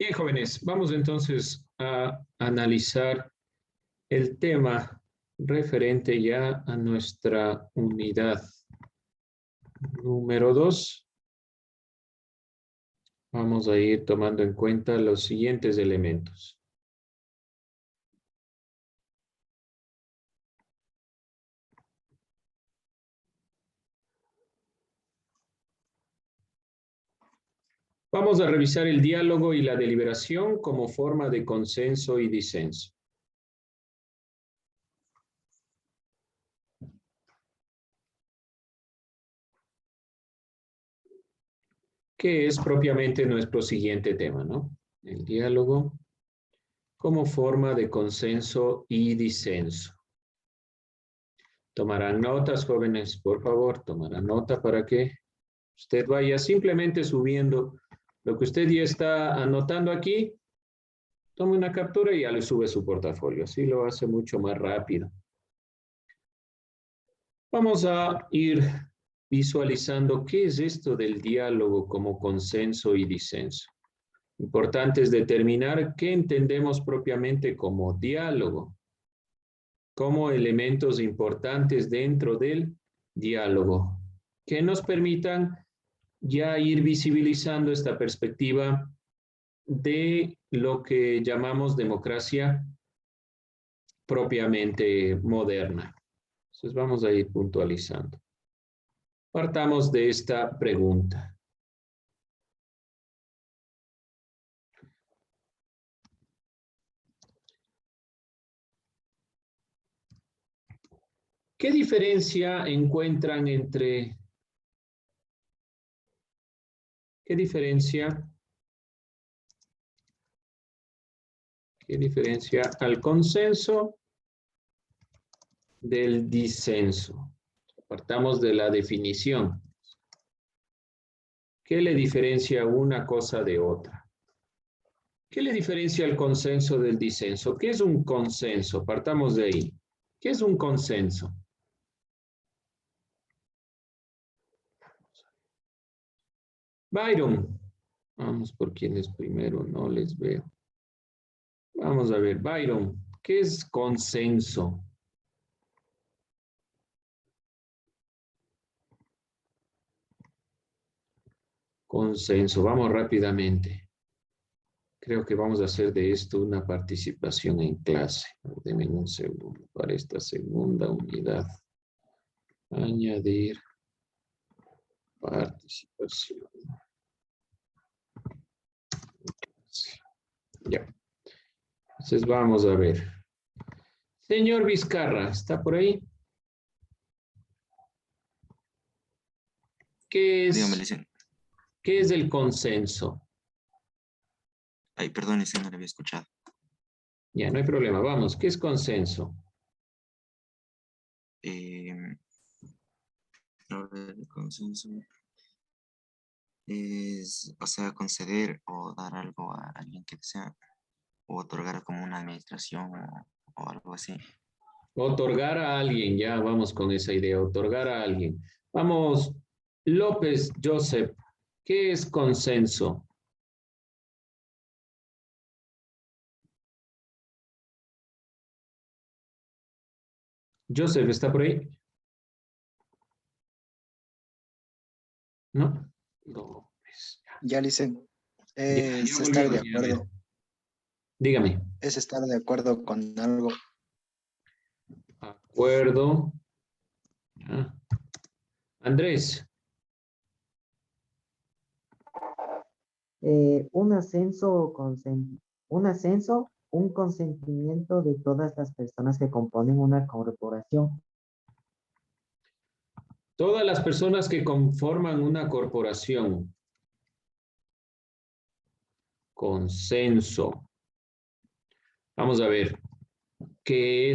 Bien, jóvenes, vamos entonces a analizar el tema referente ya a nuestra unidad número 2. Vamos a ir tomando en cuenta los siguientes elementos. Vamos a revisar el diálogo y la deliberación como forma de consenso y disenso. Que es propiamente nuestro siguiente tema, ¿no? El diálogo como forma de consenso y disenso. Tomarán notas, jóvenes, por favor, tomarán nota para que usted vaya simplemente subiendo lo que usted ya está anotando aquí. Tome una captura y ya le sube su portafolio. Así lo hace mucho más rápido. Vamos a ir visualizando qué es esto del diálogo como consenso y disenso. Importante es determinar qué entendemos propiamente como diálogo, como elementos importantes dentro del diálogo, que nos permitan ya ir visibilizando esta perspectiva de lo que llamamos democracia propiamente moderna. Entonces vamos a ir puntualizando. Partamos de esta pregunta. ¿Qué diferencia encuentran entre... ¿Qué diferencia al consenso del disenso? Partamos de la definición. ¿Qué le diferencia una cosa de otra? ¿Qué le diferencia el consenso del disenso? ¿Qué es un consenso? Partamos de ahí. ¿Qué es un consenso? Byron. Vamos por quienes primero no les veo. Vamos a ver, Byron, ¿qué es consenso? Consenso, vamos rápidamente. Creo que vamos a hacer de esto una participación en clase. Denme un segundo para esta segunda unidad. Añadir participación. Ya. Entonces vamos a ver. Señor Vizcarra, ¿está por ahí? Dígame, ¿Qué es el consenso? Ay, perdón, ese no lo había escuchado. Ya, no hay problema. Vamos, ¿qué es consenso? El consenso es, o sea, conceder o dar algo a alguien que desea, o otorgar como una administración o algo así. Otorgar a alguien, ya vamos con esa idea, otorgar a alguien. Vamos, López Joseph, ¿qué es consenso? Joseph, ¿está por ahí? ¿No? López. Ya, Licen, Ya es volvió, estar de ya, a ver. acuerdo, Dígame. es estar de acuerdo con algo. Acuerdo. Ah. Andrés, Un ascenso, un consentimiento de todas las personas que componen una corporación. todas las personas que conforman una corporación. Consenso. Vamos a ver qué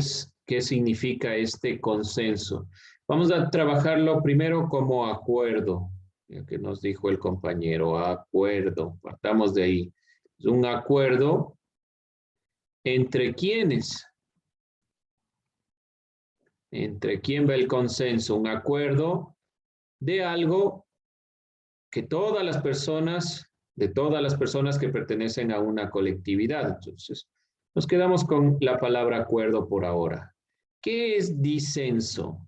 significa este consenso. Vamos a trabajarlo primero como acuerdo, ya que nos dijo el compañero, acuerdo. Partamos de ahí. Es un acuerdo entre quiénes. ¿Entre quién va el consenso? Un acuerdo de algo que todas las personas de todas las personas que pertenecen a una colectividad. Entonces, nos quedamos con la palabra acuerdo por ahora. ¿Qué es disenso?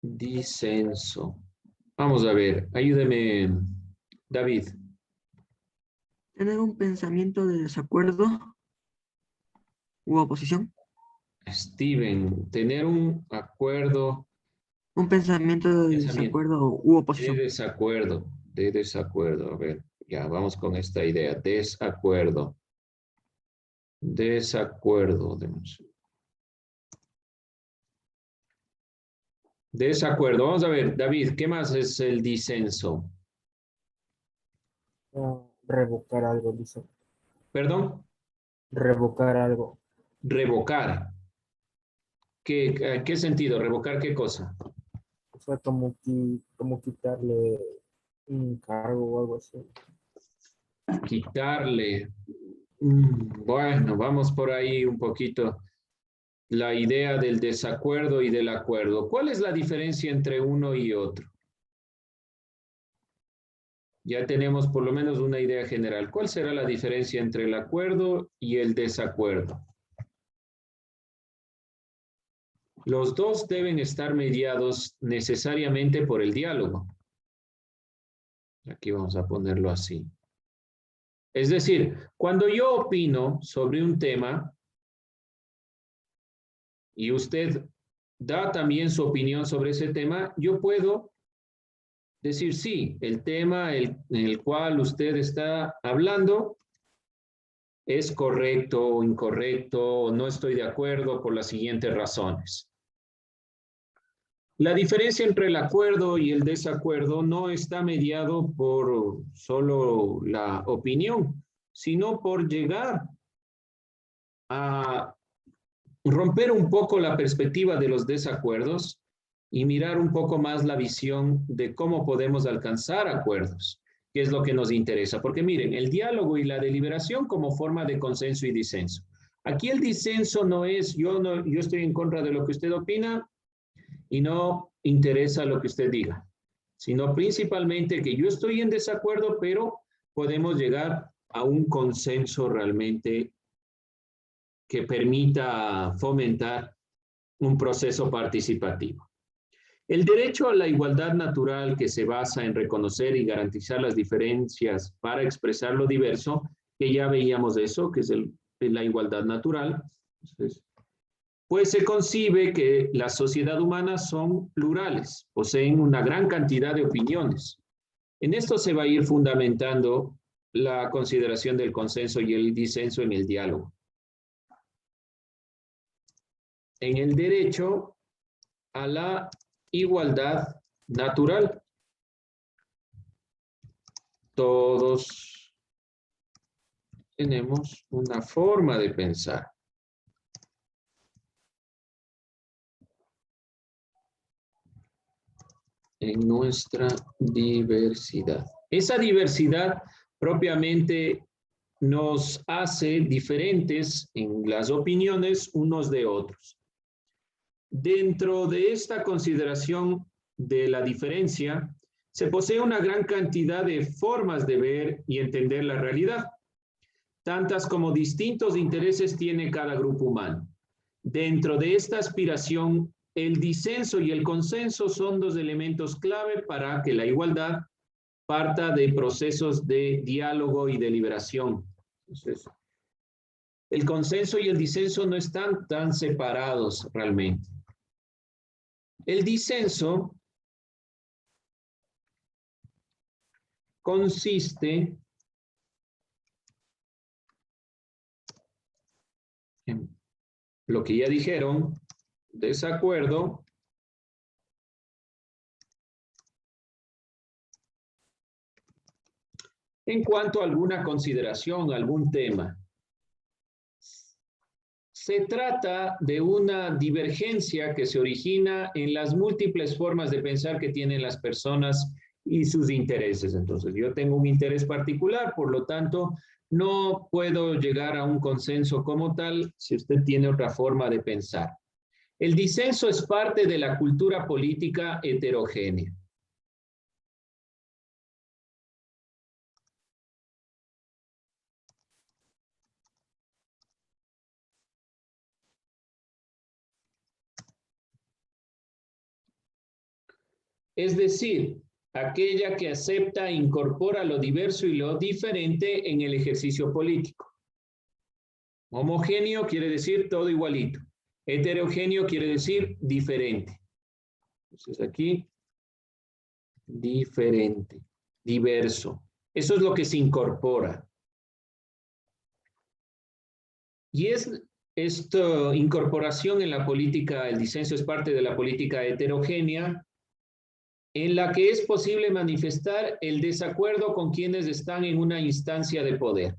Disenso. Vamos a ver, ayúdeme, David. Tener un pensamiento de desacuerdo u oposición. Steven, tener un acuerdo. Un pensamiento de desacuerdo u oposición. De desacuerdo. A ver, ya vamos con esta idea. Desacuerdo. Desacuerdo. Desacuerdo. Vamos a ver, David, ¿qué más es el disenso? Revocar algo, dice. ¿Perdón? Revocar algo. Revocar. ¿Qué sentido? ¿Revocar qué cosa? O sea, como quitarle un cargo o algo así. Quitarle. Bueno, vamos por ahí un poquito. La idea del desacuerdo y del acuerdo. ¿Cuál es la diferencia entre uno y otro? Ya tenemos por lo menos una idea general. ¿Cuál será la diferencia entre el acuerdo y el desacuerdo? Los dos deben estar mediados necesariamente por el diálogo. Aquí vamos a ponerlo así. Es decir, cuando yo opino sobre un tema y usted da también su opinión sobre ese tema, yo puedo decir sí, el tema en el cual usted está hablando es correcto o incorrecto, o no estoy de acuerdo por las siguientes razones. La diferencia entre el acuerdo y el desacuerdo no está mediado por solo la opinión, sino por llegar a romper un poco la perspectiva de los desacuerdos y mirar un poco más la visión de cómo podemos alcanzar acuerdos, que es lo que nos interesa. Porque miren, el diálogo y la deliberación como forma de consenso y disenso. Aquí el disenso no es yo estoy en contra de lo que usted opina y no interesa lo que usted diga, sino principalmente que yo estoy en desacuerdo, pero podemos llegar a un consenso realmente que permita fomentar un proceso participativo. El derecho a la igualdad natural, que se basa en reconocer y garantizar las diferencias para expresar lo diverso, que ya veíamos eso, que es la igualdad natural. Entonces, pues se concibe que la sociedad humana son plurales, poseen una gran cantidad de opiniones. En esto se va a ir fundamentando la consideración del consenso y el disenso en el diálogo. En el derecho a la igualdad natural. Todos tenemos una forma de pensar. En nuestra diversidad. Esa diversidad propiamente nos hace diferentes en las opiniones unos de otros. Dentro de esta consideración de la diferencia, se posee una gran cantidad de formas de ver y entender la realidad, tantas como distintos intereses tiene cada grupo humano. Dentro de esta aspiración, el disenso y el consenso son dos elementos clave para que la igualdad parta de procesos de diálogo y deliberación. Entonces, el consenso y el disenso no están tan separados realmente. El disenso consiste en lo que ya dijeron, desacuerdo en cuanto a alguna consideración, algún tema. Se trata de una divergencia que se origina en las múltiples formas de pensar que tienen las personas y sus intereses. Entonces, yo tengo un interés particular, por lo tanto, no puedo llegar a un consenso como tal si usted tiene otra forma de pensar. El disenso es parte de la cultura política heterogénea. es decir, aquella que acepta e incorpora lo diverso y lo diferente en el ejercicio político. Homogéneo quiere decir todo igualito. Heterogéneo quiere decir diferente. Entonces aquí, diferente, diverso. Eso es lo que se incorpora. Y esta incorporación en la política, el disenso es parte de la política heterogénea, en la que es posible manifestar el desacuerdo con quienes están en una instancia de poder.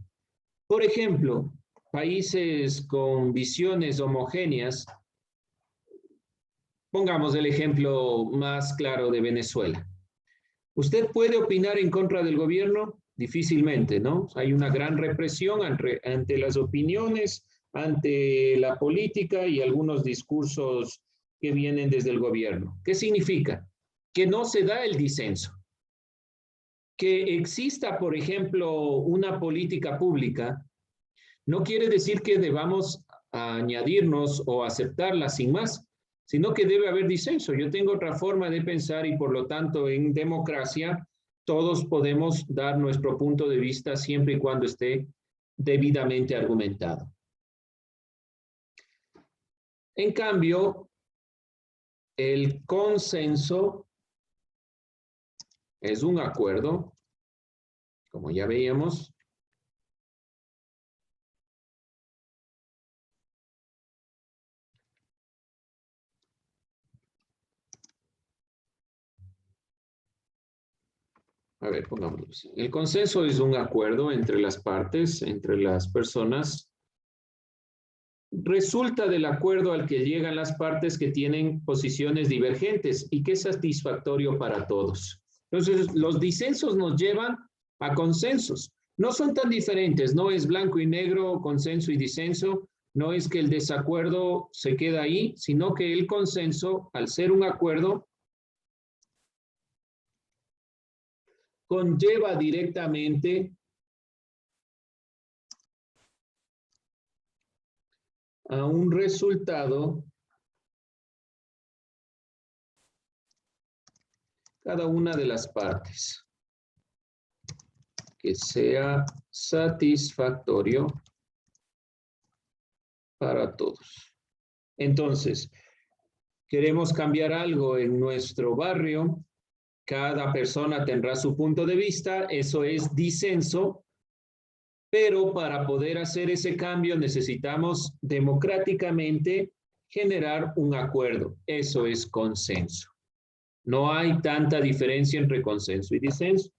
Por ejemplo, países con visiones homogéneas, pongamos el ejemplo más claro de Venezuela. ¿Usted puede opinar en contra del gobierno? Difícilmente, ¿no? Hay una gran represión ante las opiniones, ante la política y algunos discursos que vienen desde el gobierno. ¿Qué significa? Que no se da el disenso. Que exista, por ejemplo, una política pública, no quiere decir que debamos añadirnos o aceptarla sin más, sino que debe haber disenso. Yo tengo otra forma de pensar y por lo tanto en democracia todos podemos dar nuestro punto de vista siempre y cuando esté debidamente argumentado. En cambio, el consenso es un acuerdo, como ya veíamos, a ver, pongámoslo así. El consenso es un acuerdo entre las partes, entre las personas. Resulta del acuerdo al que llegan las partes que tienen posiciones divergentes y que es satisfactorio para todos. Entonces, los disensos nos llevan a consensos. No son tan diferentes, no es blanco y negro, consenso y disenso, no es que el desacuerdo se queda ahí, sino que el consenso, al ser un acuerdo, conlleva directamente a un resultado cada una de las partes que sea satisfactorio para todos. Entonces, queremos cambiar algo en nuestro barrio, cada persona tendrá su punto de vista, eso es disenso, pero para poder hacer ese cambio necesitamos democráticamente generar un acuerdo. Eso es consenso. No hay tanta diferencia entre consenso y disenso.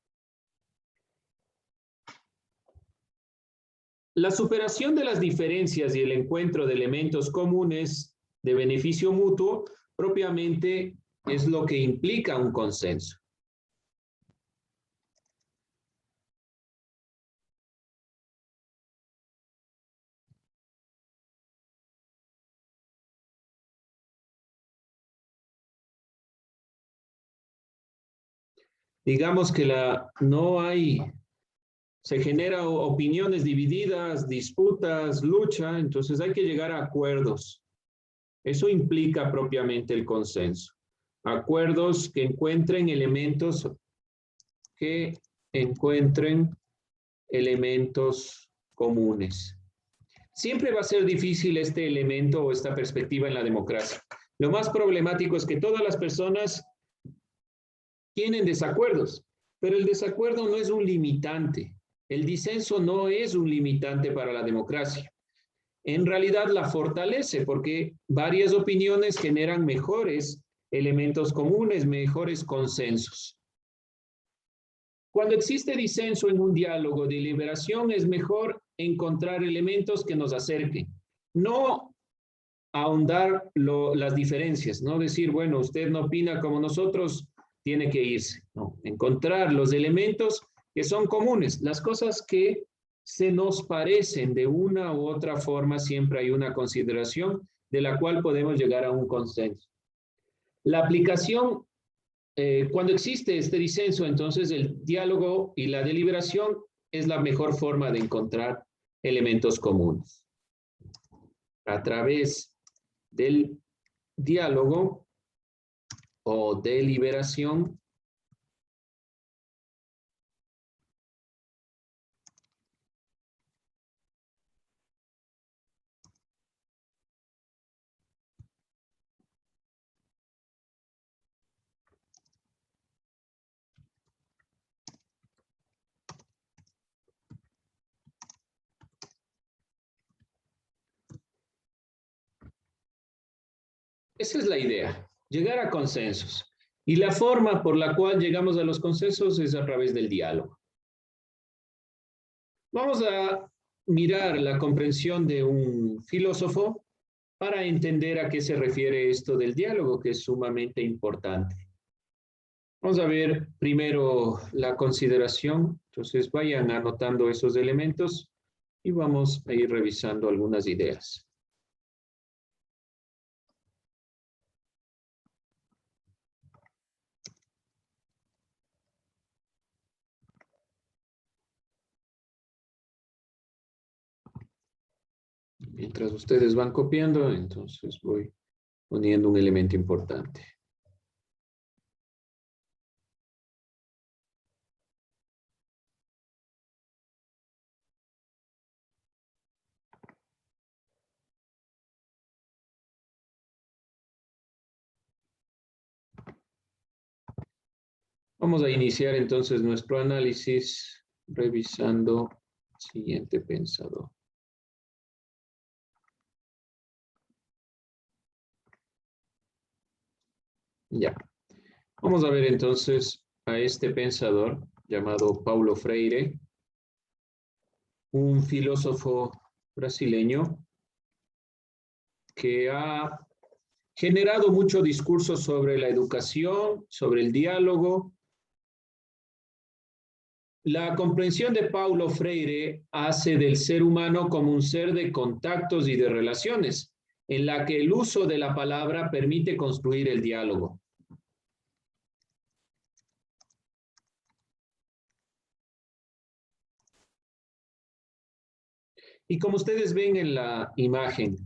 La superación de las diferencias y el encuentro de elementos comunes de beneficio mutuo propiamente es lo que implica un consenso. Digamos que se generan opiniones divididas, disputas, lucha, entonces hay que llegar a acuerdos. Eso implica propiamente el consenso. Acuerdos que encuentren elementos comunes. Siempre va a ser difícil este elemento o esta perspectiva en la democracia. Lo más problemático es que todas las personas tienen desacuerdos, pero el desacuerdo no es un limitante. El disenso no es un limitante para la democracia. En realidad la fortalece porque varias opiniones generan mejores elementos comunes, mejores consensos. Cuando existe disenso en un diálogo de deliberación, es mejor encontrar elementos que nos acerquen. No ahondar las diferencias, no decir, bueno, usted no opina como nosotros, tiene que irse. No, encontrar los elementos que son comunes, las cosas que se nos parecen de una u otra forma, siempre hay una consideración de la cual podemos llegar a un consenso. La aplicación, cuando existe este disenso, entonces el diálogo y la deliberación es la mejor forma de encontrar elementos comunes. A través del diálogo o deliberación. Esa es la idea, llegar a consensos. Y la forma por la cual llegamos a los consensos es a través del diálogo. Vamos a mirar la comprensión de un filósofo para entender a qué se refiere esto del diálogo, que es sumamente importante. Vamos a ver primero la consideración. Entonces vayan anotando esos elementos y vamos a ir revisando algunas ideas. Mientras ustedes van copiando, entonces voy poniendo un elemento importante. Vamos a iniciar entonces nuestro análisis revisando el siguiente pensador. Ya. Vamos a ver entonces a este pensador llamado Paulo Freire, un filósofo brasileño que ha generado mucho discurso sobre la educación, sobre el diálogo. La comprensión de Paulo Freire hace del ser humano como un ser de contactos y de relaciones, en la que el uso de la palabra permite construir el diálogo. Y como ustedes ven en la imagen,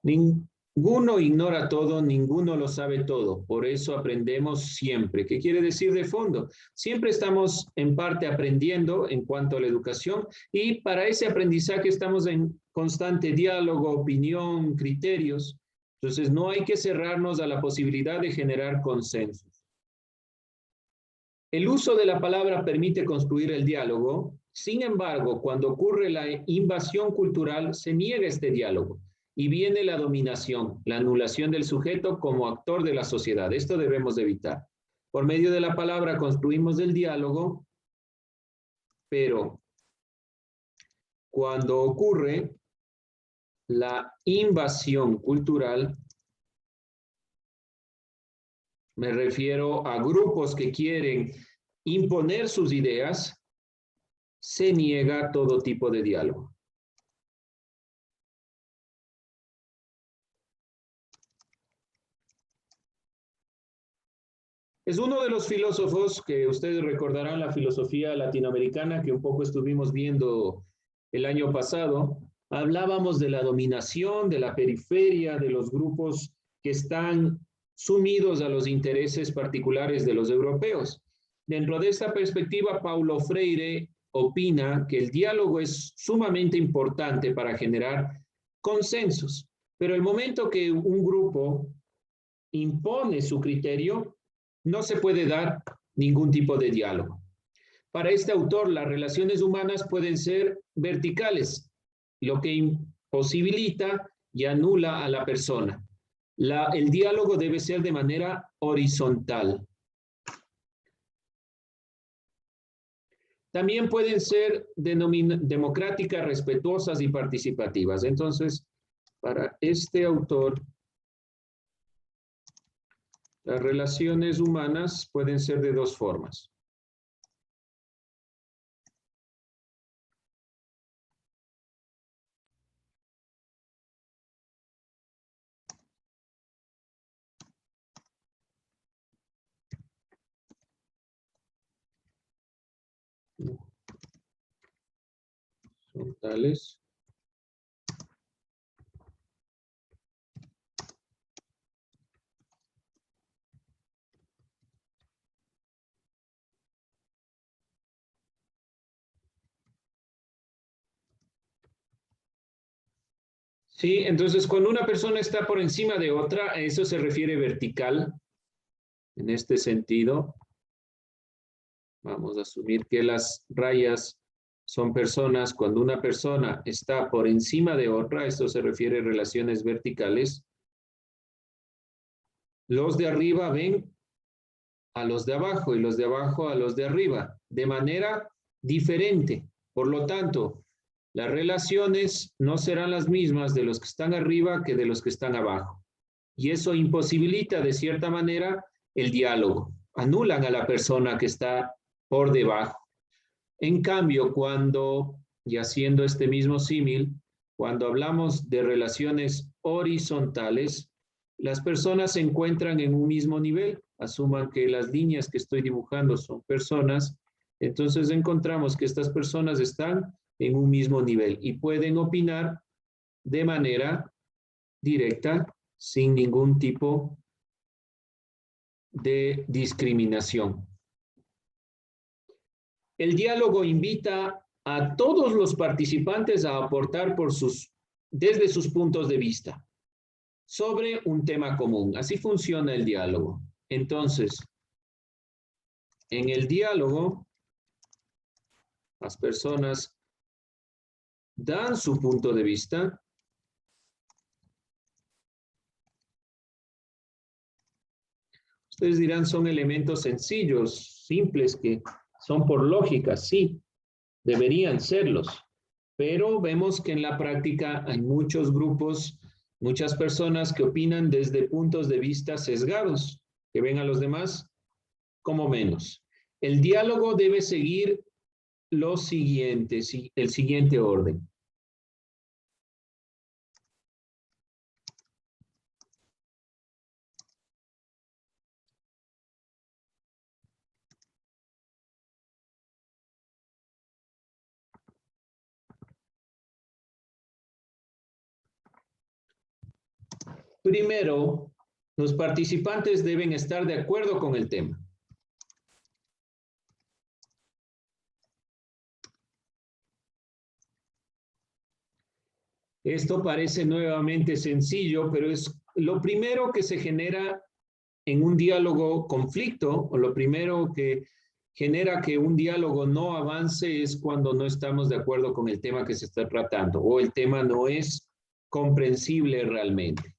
ninguno ignora todo, ninguno lo sabe todo. Por eso aprendemos siempre. ¿Qué quiere decir de fondo? Siempre estamos en parte aprendiendo en cuanto a la educación y para ese aprendizaje estamos en constante diálogo, opinión, criterios. Entonces no hay que cerrarnos a la posibilidad de generar consensos. El uso de la palabra permite construir el diálogo. Sin embargo, cuando ocurre la invasión cultural, se niega este diálogo y viene la dominación, la anulación del sujeto como actor de la sociedad. Esto debemos evitar. Por medio de la palabra construimos el diálogo, pero cuando ocurre la invasión cultural, me refiero a grupos que quieren imponer sus ideas, se niega todo tipo de diálogo. Es uno de los filósofos que ustedes recordarán, la filosofía latinoamericana que un poco estuvimos viendo el año pasado. Hablábamos de la dominación, de la periferia, de los grupos que están sumidos a los intereses particulares de los europeos. Dentro de esta perspectiva, Paulo Freire opina que el diálogo es sumamente importante para generar consensos, pero el momento que un grupo impone su criterio, no se puede dar ningún tipo de diálogo. Para este autor, las relaciones humanas pueden ser verticales, lo que imposibilita y anula a la persona. El diálogo debe ser de manera horizontal. También pueden ser democráticas, respetuosas y participativas. Entonces, para este autor, las relaciones humanas pueden ser de dos formas. Son tales. Sí, entonces cuando una persona está por encima de otra, a eso se refiere vertical. En este sentido, vamos a asumir que las rayas son personas. Cuando una persona está por encima de otra, esto se refiere a relaciones verticales. Los de arriba ven a los de abajo y los de abajo a los de arriba, de manera diferente. Por lo tanto, las relaciones no serán las mismas de los que están arriba que de los que están abajo. Y eso imposibilita de cierta manera el diálogo. Anulan a la persona que está por debajo. En cambio, cuando, y haciendo este mismo símil, cuando hablamos de relaciones horizontales, las personas se encuentran en un mismo nivel. Asuman que las líneas que estoy dibujando son personas, entonces encontramos que estas personas están en un mismo nivel y pueden opinar de manera directa, sin ningún tipo de discriminación. El diálogo invita a todos los participantes a aportar desde sus puntos de vista sobre un tema común. Así funciona el diálogo. Entonces, en el diálogo, las personas dan su punto de vista. Ustedes dirán, son elementos sencillos, simples, que son por lógica, sí, deberían serlos. Pero vemos que en la práctica hay muchos grupos, muchas personas que opinan desde puntos de vista sesgados, que ven a los demás como menos. El diálogo debe seguir el siguiente orden. Primero, los participantes deben estar de acuerdo con el tema. Esto parece nuevamente sencillo, pero es lo primero que se genera en un diálogo conflicto, o lo primero que genera que un diálogo no avance es cuando no estamos de acuerdo con el tema que se está tratando, o el tema no es comprensible realmente.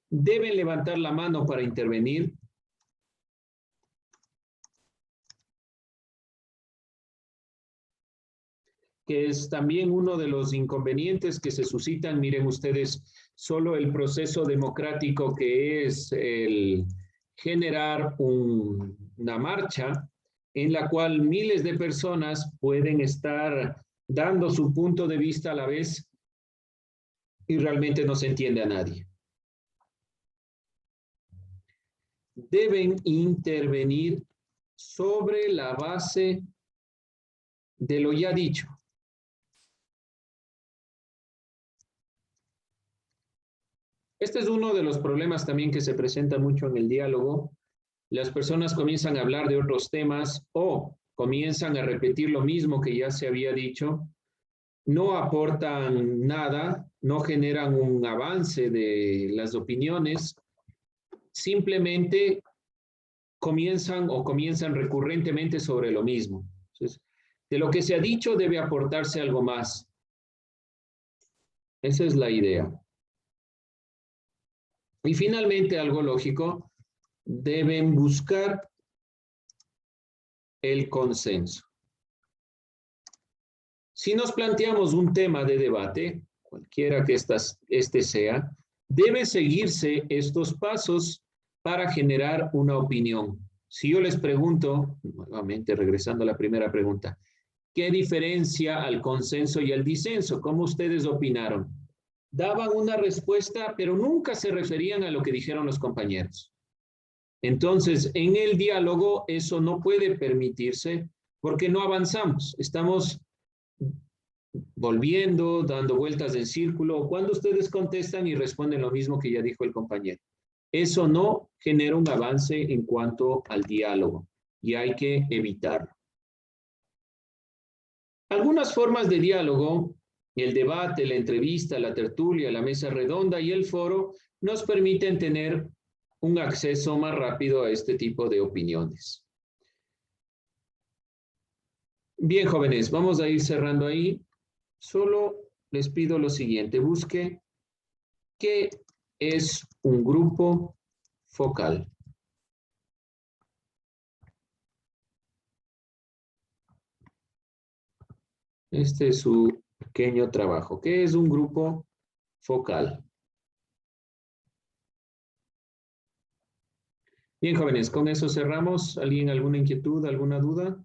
Deben levantar la mano para intervenir. Que es también uno de los inconvenientes que se suscitan. Miren ustedes, solo el proceso democrático que es el generar una marcha en la cual miles de personas pueden estar dando su punto de vista a la vez y realmente no se entiende a nadie. Deben intervenir sobre la base de lo ya dicho. Este es uno de los problemas también que se presenta mucho en el diálogo. Las personas comienzan a hablar de otros temas o comienzan a repetir lo mismo que ya se había dicho. No aportan nada, no generan un avance de las opiniones. Simplemente comienzan recurrentemente sobre lo mismo. Entonces, de lo que se ha dicho debe aportarse algo más. Esa es la idea. Y finalmente, algo lógico, deben buscar el consenso. Si nos planteamos un tema de debate, cualquiera que este sea, debe seguirse estos pasos para generar una opinión. Si yo les pregunto, nuevamente regresando a la primera pregunta, ¿qué diferencia al consenso y al disenso? ¿Cómo ustedes opinaron? Daban una respuesta, pero nunca se referían a lo que dijeron los compañeros. Entonces, en el diálogo eso no puede permitirse porque no avanzamos. Estamos volviendo, dando vueltas en círculo, cuando ustedes contestan y responden lo mismo que ya dijo el compañero. Eso no genera un avance en cuanto al diálogo y hay que evitarlo. Algunas formas de diálogo, el debate, la entrevista, la tertulia, la mesa redonda y el foro nos permiten tener un acceso más rápido a este tipo de opiniones. Bien, jóvenes, vamos a ir cerrando ahí. Solo les pido lo siguiente, busque qué es un grupo focal. Este es su pequeño trabajo. ¿Qué es un grupo focal? Bien, jóvenes, con eso cerramos. ¿Alguien alguna inquietud, alguna duda?